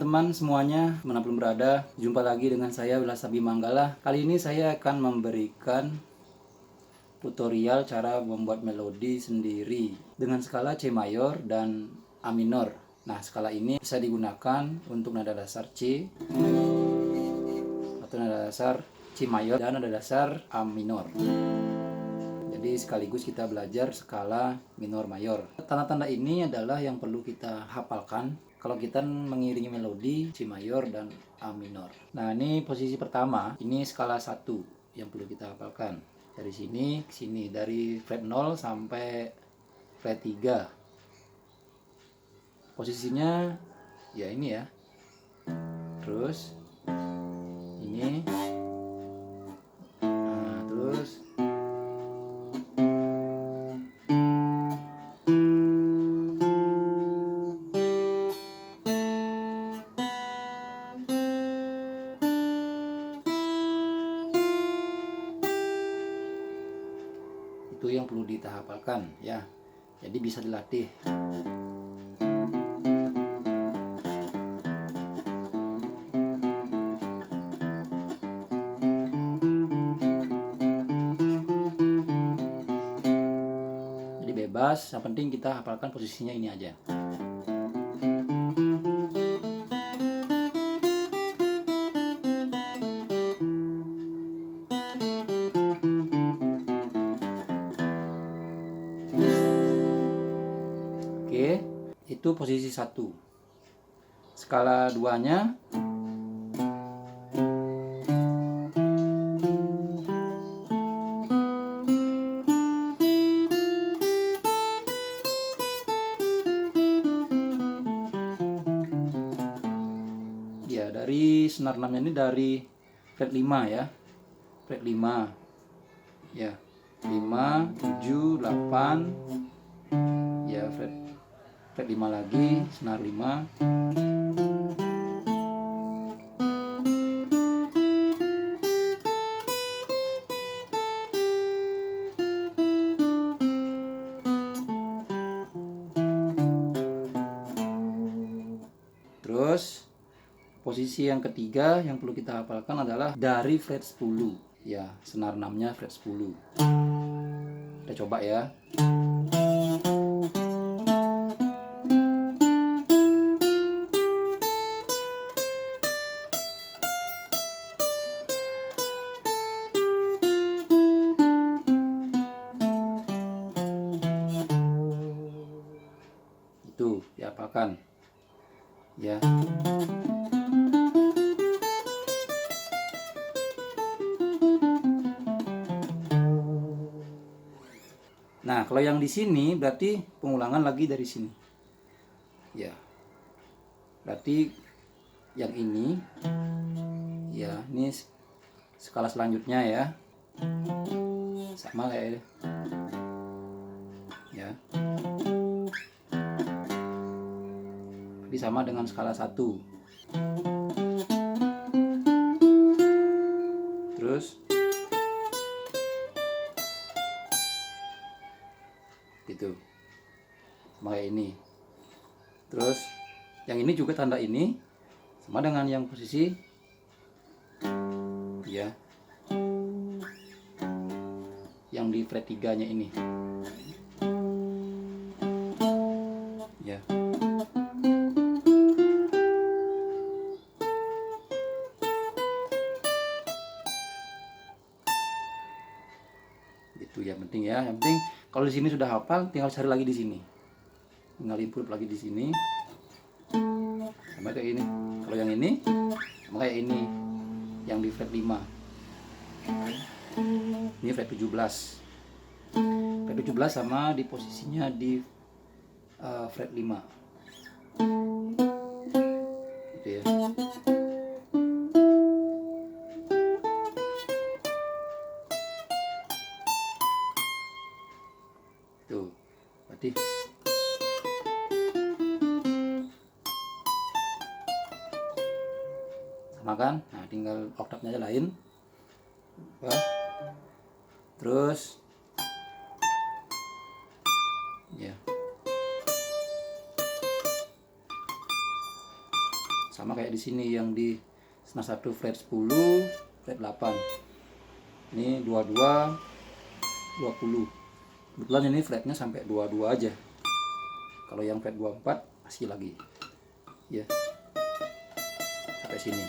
teman-teman semuanya, dimanapun berada, jumpa lagi dengan saya Wilas Abimanggala. Kali ini saya akan memberikan tutorial cara membuat melodi sendiri dengan skala C mayor dan A minor. Nah, skala ini bisa digunakan untuk nada dasar C atau nada dasar C mayor dan nada dasar A minor. Jadi sekaligus kita belajar skala minor mayor. Tanda-tanda ini adalah yang perlu kita hafalkan kalau kita mengiringi melodi C mayor dan A minor. Nah, ini posisi pertama, ini skala 1 yang perlu kita hafalkan. Dari sini ke sini, dari fret 0 sampai fret 3. Posisinya ya ini ya. Terus ini. Nah, terus itu yang perlu ditahapalkan ya, jadi bisa dilatih. Jadi bebas, yang penting kita hafalkan posisinya ini aja. Oke, itu posisi 1. Skala 2-nya ya, dari senar 6 ini dari fret 5 ya. Fret 5. Ya. 5, 7, 8. Ya, fret 5 lagi, senar 5. Terus posisi yang ketiga yang perlu kita hafalkan adalah dari fret 10. Ya, senar 6-nya fret 10. Kita coba ya. Itu dihafalkan ya. Nah, kalau yang di sini berarti pengulangan lagi dari sini ya. Berarti yang ini ya, ini skala selanjutnya ya, sama kayak ya. Jadi sama dengan skala 1. Terus gitu, sama kayak ini. Terus yang ini juga tanda ini sama dengan yang posisi ya, yang di fret 3-nya ini ya. Itu yang penting ya. Yang penting kalau di sini sudah hafal, tinggal cari lagi di sini. Tinggal input lagi di sini. Sama kayak ini. Kalau yang ini sama kayak ini, yang di fret 5. Ini fret 17. Fret 17 sama di posisinya di fret 5. Gitu ya. Tuh, berarti sama kan? Nah, tinggal oktavnya aja lain. Terus ya, sama kayak di sini yang di senar 1 fret 10, fret 8. Ini 22, 20. Kebetulan ini fretnya sampai 22 aja. Kalau yang fret 24 masih lagi. Ya. Sampai sini.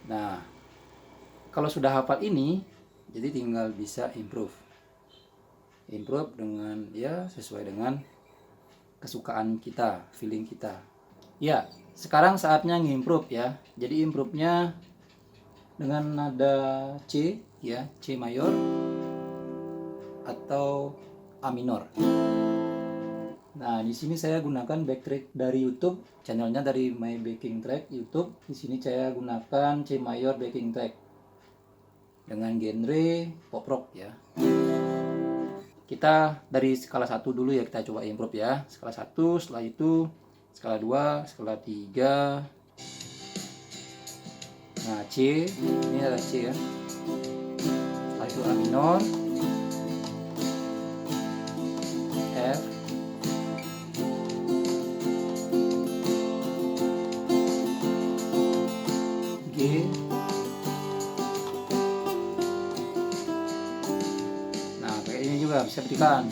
Nah, kalau sudah hafal ini, jadi tinggal bisa improve dengan ya sesuai dengan kesukaan kita, feeling kita. Ya, sekarang saatnya ngimprove ya. Jadi improve-nya dengan nada C ya, C mayor atau A minor. Nah, di sini saya gunakan backtrack dari YouTube, channelnya dari My Backing Track YouTube. Di sini saya gunakan C mayor backing track dengan genre pop rock ya. Kita dari skala 1 dulu ya, kita coba improve ya. Skala 1, setelah itu skala 2, skala 3. Nah, C, ini ada C ya. Setelah itu A minor, F, G. Nah, kayak ini juga bisa berikan.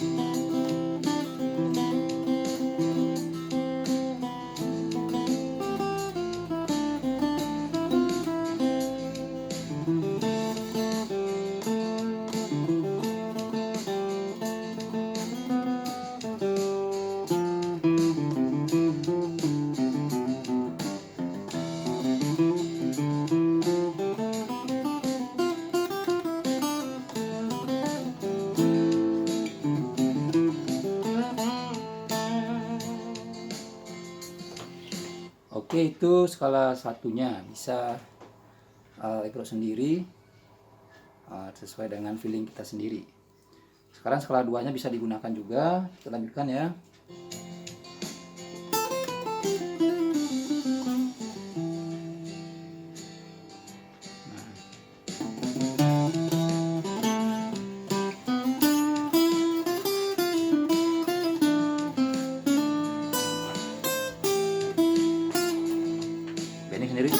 Oke, itu skala satunya bisa improve sendiri sesuai dengan feeling kita sendiri. Sekarang skala 2-nya bisa digunakan juga. Kita lanjutkan ya. Ini sendiri.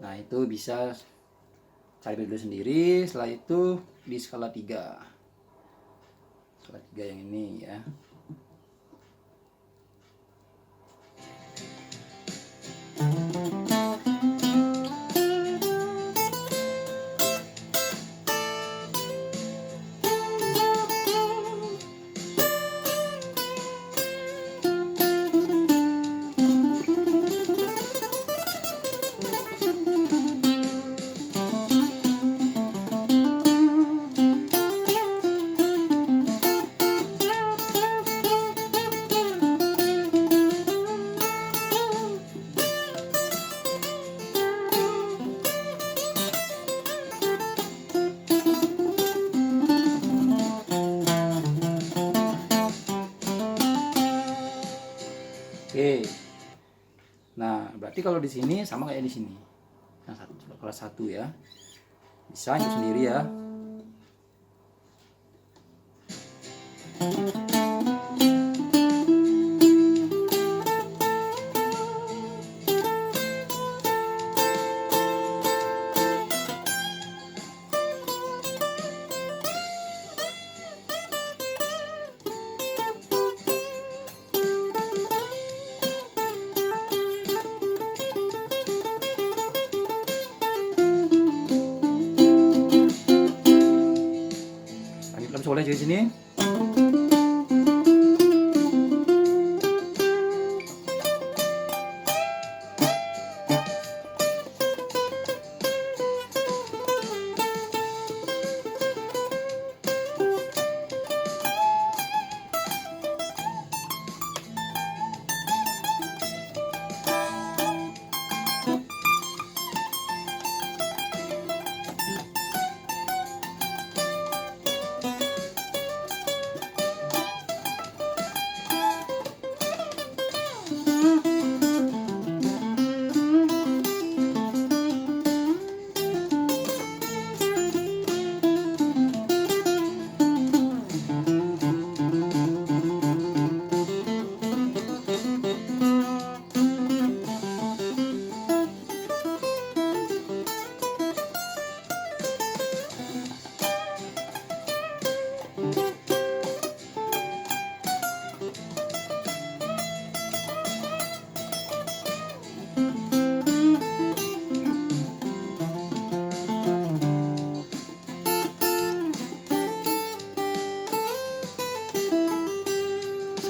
Nah, itu bisa cari dulu sendiri. Setelah itu di skala 3. Skala 3 yang ini ya. Oke. Nah, berarti kalau di sini sama kayak di sini. Yang satu, kelas 1 ya. Bisa itu sendiri ya. Lanjut soleh di sini.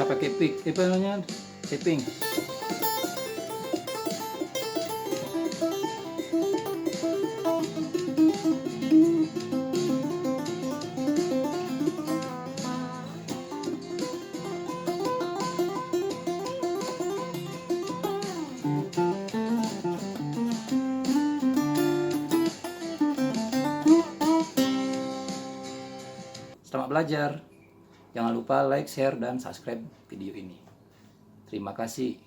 pakai pick, apa namanya, tapping. Selamat belajar. Jangan lupa like, share, dan subscribe video ini. Terima kasih.